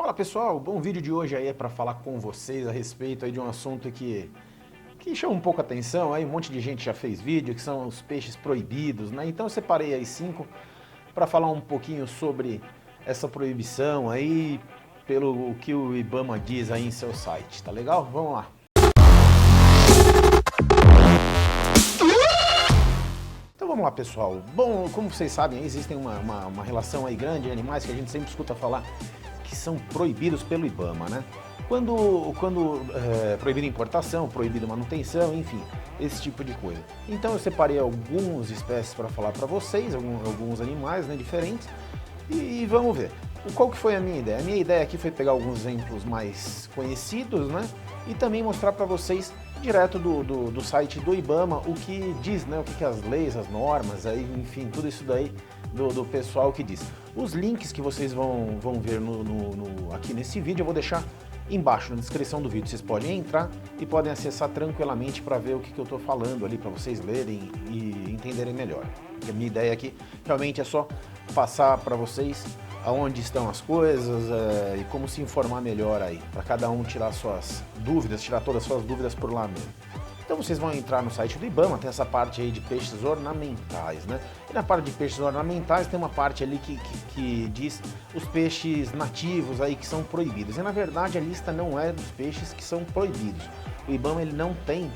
Fala pessoal, bom vídeo de hoje aí é para falar com vocês a respeito aí de um assunto que chama um pouco a atenção, aí um monte de gente já fez vídeo, que são os peixes proibidos, né? Então eu separei aí 5 para falar um pouquinho sobre essa proibição aí, pelo que o IBAMA diz aí em seu site, tá legal? Vamos lá. Então vamos lá pessoal, bom, como vocês sabem, existem uma relação aí grande de animais que a gente sempre escuta falar que são proibidos pelo IBAMA, né? Quando proibida importação, proibida manutenção, enfim, esse tipo de coisa. Então eu separei algumas espécies para falar para vocês, alguns animais, né, diferentes, e vamos ver. Qual que foi a minha ideia? A minha ideia aqui foi pegar alguns exemplos mais conhecidos, né, e também mostrar para vocês direto do site do IBAMA o que diz, né, o que as leis, as normas, aí, enfim, tudo isso daí do pessoal que diz. Os links que vocês vão ver aqui nesse vídeo eu vou deixar embaixo na descrição do vídeo. Vocês podem entrar e podem acessar tranquilamente para ver o que eu estou falando ali, para vocês lerem e entenderem melhor. A minha ideia aqui realmente é só passar para vocês aonde estão as coisas e como se informar melhor aí, para cada um tirar suas dúvidas, tirar todas as suas dúvidas por lá mesmo. Então vocês vão entrar no site do IBAMA, tem essa parte aí de peixes ornamentais, né? E na parte de peixes ornamentais tem uma parte ali que diz os peixes nativos aí que são proibidos. E na verdade a lista não é dos peixes que são proibidos. O IBAMA ele não tem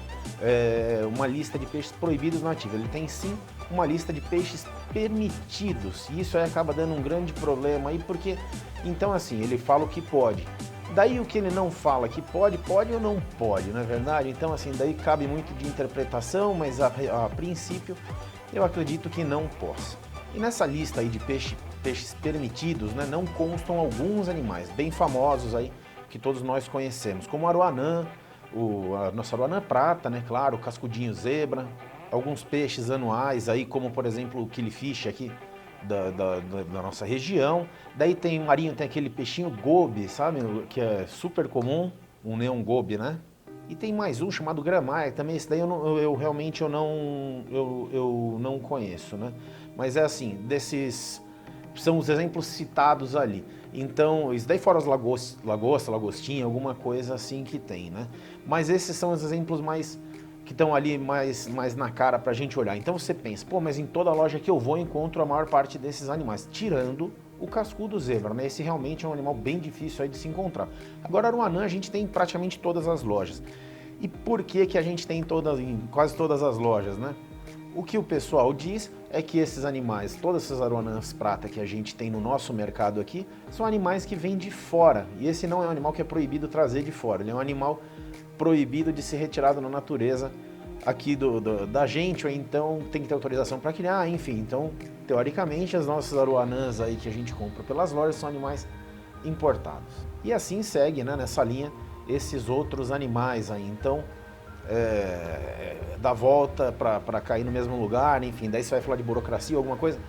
uma lista de peixes proibidos nativos, ele tem sim uma lista de peixes permitidos. E isso aí acaba dando um grande problema aí, porque então assim, ele fala o que pode. Daí o que ele não fala que pode ou não pode, não é verdade? Então assim, daí cabe muito de interpretação, mas a princípio eu acredito que não possa. E nessa lista aí de peixes permitidos, né, não constam alguns animais bem famosos aí, que todos nós conhecemos, como o aruanã, a nossa aruanã prata, né, claro, o cascudinho zebra, alguns peixes anuais aí, como por exemplo o killifish aqui, da nossa região. Daí tem marinho, tem aquele peixinho gobe, sabe, que é super comum, um neon gobe, né? E tem mais um chamado gramaia, também esse daí eu realmente eu não conheço, né? Mas é assim, desses são os exemplos citados ali. Então, isso daí fora as lagosta, lagostinha, alguma coisa assim que tem, né? Mas esses são os exemplos mais que estão ali mais na cara pra gente olhar. Então você pensa, pô, mas em toda loja que eu vou encontro a maior parte desses animais, tirando o cascudo zebra, né? Esse realmente é um animal bem difícil aí de se encontrar. Agora, aruanã a gente tem em praticamente todas as lojas. E por que a gente tem em quase todas as lojas, né? O que o pessoal diz é que esses animais, todas essas aruanãs prata que a gente tem no nosso mercado aqui, são animais que vêm de fora. E esse não é um animal que é proibido trazer de fora, ele é um animal proibido de ser retirado na natureza aqui da gente, ou então tem que ter autorização para criar, enfim. Então, teoricamente, as nossas aruanãs aí que a gente compra pelas lojas são animais importados. E assim segue, né, nessa linha esses outros animais aí. Então, dá volta para cair no mesmo lugar, enfim, daí você vai falar de burocracia ou alguma coisa,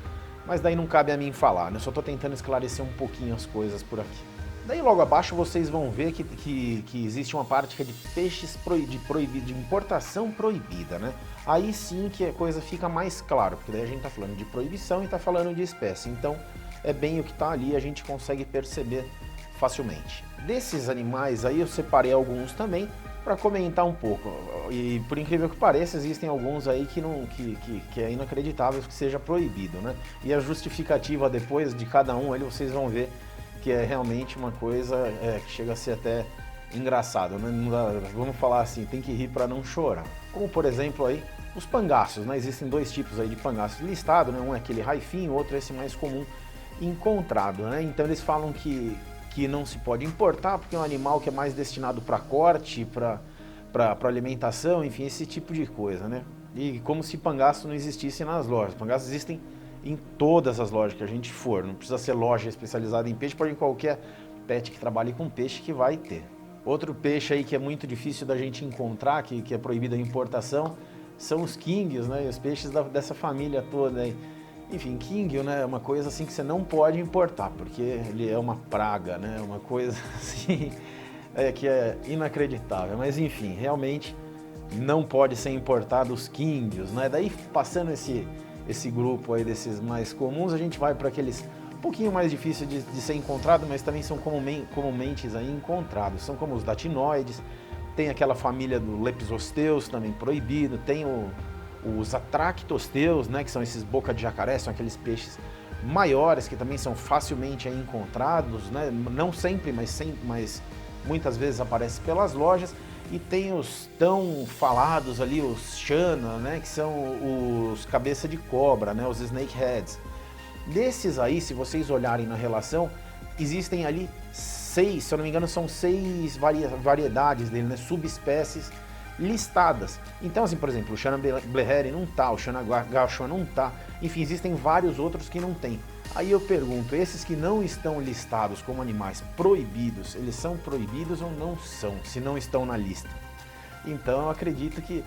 mas daí não cabe a mim falar, né? Eu só estou tentando esclarecer um pouquinho as coisas por aqui. Daí logo abaixo vocês vão ver que existe uma parte que é de peixes de importação proibida, né? Aí sim que a coisa fica mais clara, porque daí a gente está falando de proibição e está falando de espécie. Então é bem o que está ali, a gente consegue perceber facilmente. Desses animais aí eu separei alguns também para comentar um pouco. E por incrível que pareça, existem alguns aí que é inacreditável que seja proibido, né? E a justificativa depois de cada um ali vocês vão ver que é realmente uma coisa que chega a ser até engraçado, né? Vamos falar assim, tem que rir para não chorar. Como por exemplo aí, os pangaços, né? Existem dois tipos aí de pangaços listados, né? Um é aquele raifinho, o outro é esse mais comum encontrado, né? Então eles falam que não se pode importar porque é um animal que é mais destinado para corte, para alimentação, enfim, esse tipo de coisa, né? E como se pangaço não existisse nas lojas. Pangaços existem em todas as lojas que a gente for, não precisa ser loja especializada em peixe, pode ir em qualquer pet que trabalhe com peixe que vai ter. Outro peixe aí que é muito difícil da gente encontrar, que é proibido a importação, são os kinguios, né? Os peixes dessa família toda aí. Enfim, king, né, é uma coisa assim que você não pode importar, porque ele é uma praga, né, uma coisa assim que é inacreditável. Mas enfim, realmente não pode ser importado os kingios, né? Daí passando esse grupo aí desses mais comuns, a gente vai para aqueles pouquinho mais difícil de ser encontrado, mas também são comumente aí encontrados. São como os datinoides, tem aquela família do Lepisosteus, também proibido, tem os atractosteus, né, que são esses boca de jacaré, são aqueles peixes maiores que também são facilmente aí encontrados, né, não sempre, mas muitas vezes aparecem pelas lojas. E tem os tão falados ali, os Shana, né, que são os cabeça de cobra, né, os snakeheads. Desses aí, se vocês olharem na relação, existem ali 6, se eu não me engano, são 6 variedades dele, né, subespécies listadas. Então, assim, por exemplo, o Shana bleheri não tá, o Shana gachua não tá, enfim, existem vários outros que não tem. Aí eu pergunto, esses que não estão listados como animais proibidos, eles são proibidos ou não são, se não estão na lista? Então eu acredito que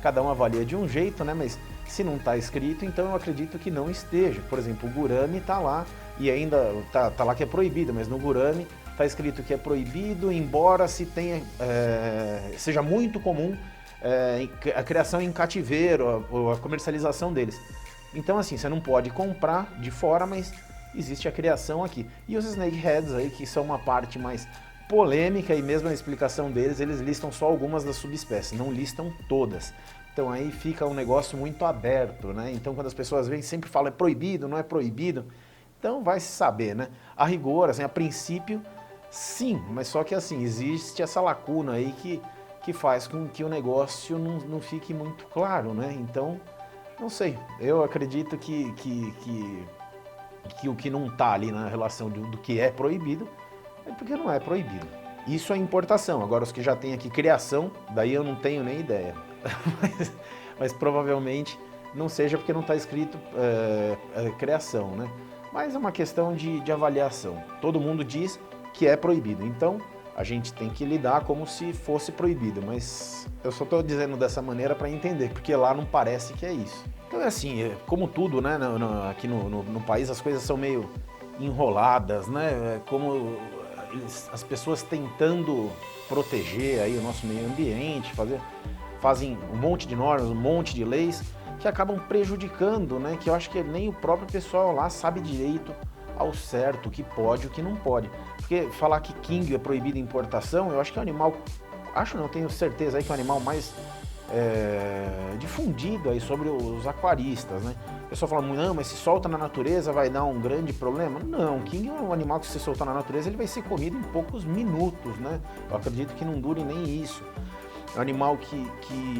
cada um avalia de um jeito, né? Mas se não está escrito, então eu acredito que não esteja. Por exemplo, o gurame está lá e ainda tá lá que é proibido, mas no gurame está escrito que é proibido, embora se tenha, seja muito comum a criação em cativeiro, a comercialização deles. Então assim, você não pode comprar de fora, mas existe a criação aqui. E os snakeheads aí, que são uma parte mais polêmica, e mesmo na explicação deles, eles listam só algumas das subespécies, não listam todas. Então aí fica um negócio muito aberto, né? Então quando as pessoas vêm, sempre falam é proibido, não é proibido. Então vai se saber, né? A rigor, assim, a princípio, sim, mas só que assim, existe essa lacuna aí que faz com que o negócio não fique muito claro, né? Então, não sei, eu acredito que o que não está ali na relação do que é proibido é porque não é proibido. Isso é importação. Agora, os que já têm aqui criação, daí eu não tenho nem ideia. mas provavelmente não seja porque não está escrito criação, né? Mas é uma questão de avaliação. Todo mundo diz que é proibido, então a gente tem que lidar como se fosse proibido, mas eu só estou dizendo dessa maneira para entender, porque lá não parece que é isso. Então é assim, como tudo, né, aqui no país as coisas são meio enroladas, né, como as pessoas tentando proteger aí o nosso meio ambiente, fazem um monte de normas, um monte de leis que acabam prejudicando, né, que eu acho que nem o próprio pessoal lá sabe direito ao certo o que pode e o que não pode. Porque falar que king é proibido em importação, eu acho que é um animal, tenho certeza aí que é o animal mais difundido aí sobre os aquaristas, né? O pessoal fala, não, mas se solta na natureza vai dar um grande problema. Não, king é um animal que se soltar na natureza ele vai ser comido em poucos minutos, né? Eu acredito que não dure nem isso. É um animal que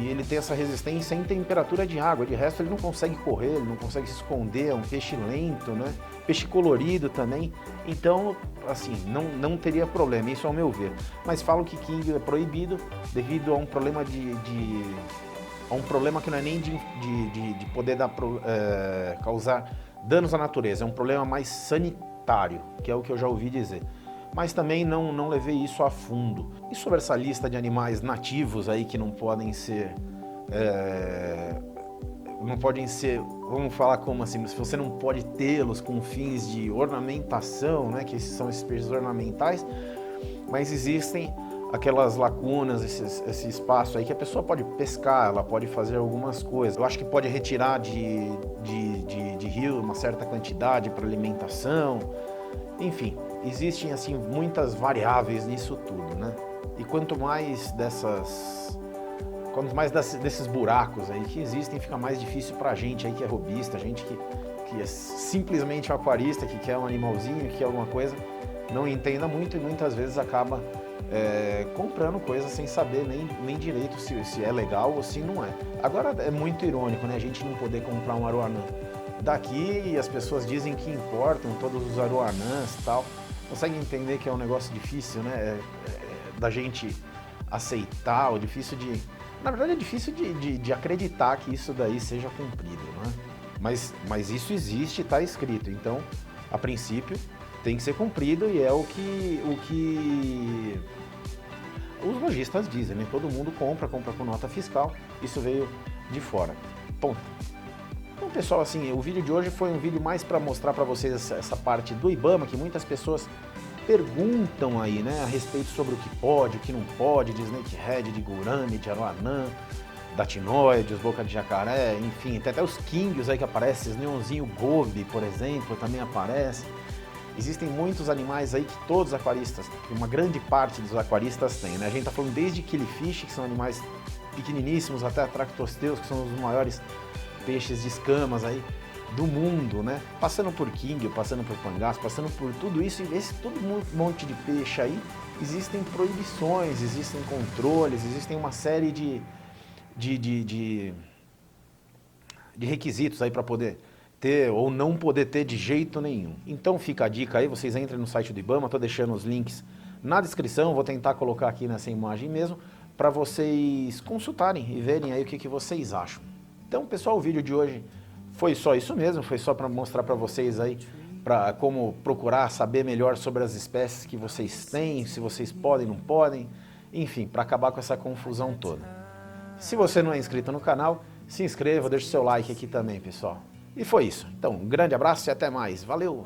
ele tem essa resistência em temperatura de água, de resto ele não consegue correr, ele não consegue se esconder, é um peixe lento, né? Peixe colorido também, então, assim, não teria problema, isso ao meu ver. Mas falo que king é proibido devido a um problema a um problema que não é nem de poder causar danos à natureza, é um problema mais sanitário, que é o que eu já ouvi dizer. Mas também não levei isso a fundo. E sobre essa lista de animais nativos aí que não podem ser, vamos falar como assim, se você não pode tê-los com fins de ornamentação, né, que são esses peixes ornamentais, mas existem aquelas lacunas, esse espaço aí que a pessoa pode pescar, ela pode fazer algumas coisas. Eu acho que pode retirar de rio uma certa quantidade para alimentação, enfim. Existem assim muitas variáveis nisso tudo, né? E quanto mais desses buracos aí que existem, fica mais difícil pra gente aí que é hobbyista, gente que é simplesmente um aquarista, que quer um animalzinho, que quer alguma coisa, não entenda muito e muitas vezes acaba comprando coisas sem saber nem direito se é legal ou se não é. Agora é muito irônico, né? A gente não poder comprar um aruanã daqui e as pessoas dizem que importam todos os aruanãs e tal. Consegue entender que é um negócio difícil, né? Da gente aceitar, ou difícil de... Na verdade é difícil de acreditar que isso daí seja cumprido, né? Mas isso existe e está escrito, então, a princípio, tem que ser cumprido e é o que os lojistas dizem, né? Todo mundo compra com nota fiscal, isso veio de fora. Ponto. Então, pessoal, assim, o vídeo de hoje foi um vídeo mais para mostrar para vocês essa parte do IBAMA, que muitas pessoas perguntam aí, né, a respeito sobre o que pode, o que não pode, de snakehead, de gurame, de aruanã, datinoides, boca de jacaré, enfim, tem até os kingios aí que aparecem, esses neonzinho gobe, por exemplo, também aparece. Existem muitos animais aí que todos os aquaristas, uma grande parte dos aquaristas tem, né? A gente está falando desde killifish, que são animais pequeniníssimos, até Atractosteus, que são os maiores peixes de escamas aí do mundo, né? Passando por king, passando por pangaço, passando por tudo isso, e esse todo monte de peixe aí, existem proibições, existem controles, existem uma série de requisitos aí para poder ter ou não poder ter de jeito nenhum. Então fica a dica aí, vocês entrem no site do IBAMA, estou deixando os links na descrição, vou tentar colocar aqui nessa imagem mesmo, para vocês consultarem e verem aí o que vocês acham. Então, pessoal, o vídeo de hoje foi só isso mesmo, foi só para mostrar para vocês aí como procurar saber melhor sobre as espécies que vocês têm, se vocês podem, não podem, enfim, para acabar com essa confusão toda. Se você não é inscrito no canal, se inscreva, deixe seu like aqui também, pessoal. E foi isso. Então, um grande abraço e até mais. Valeu!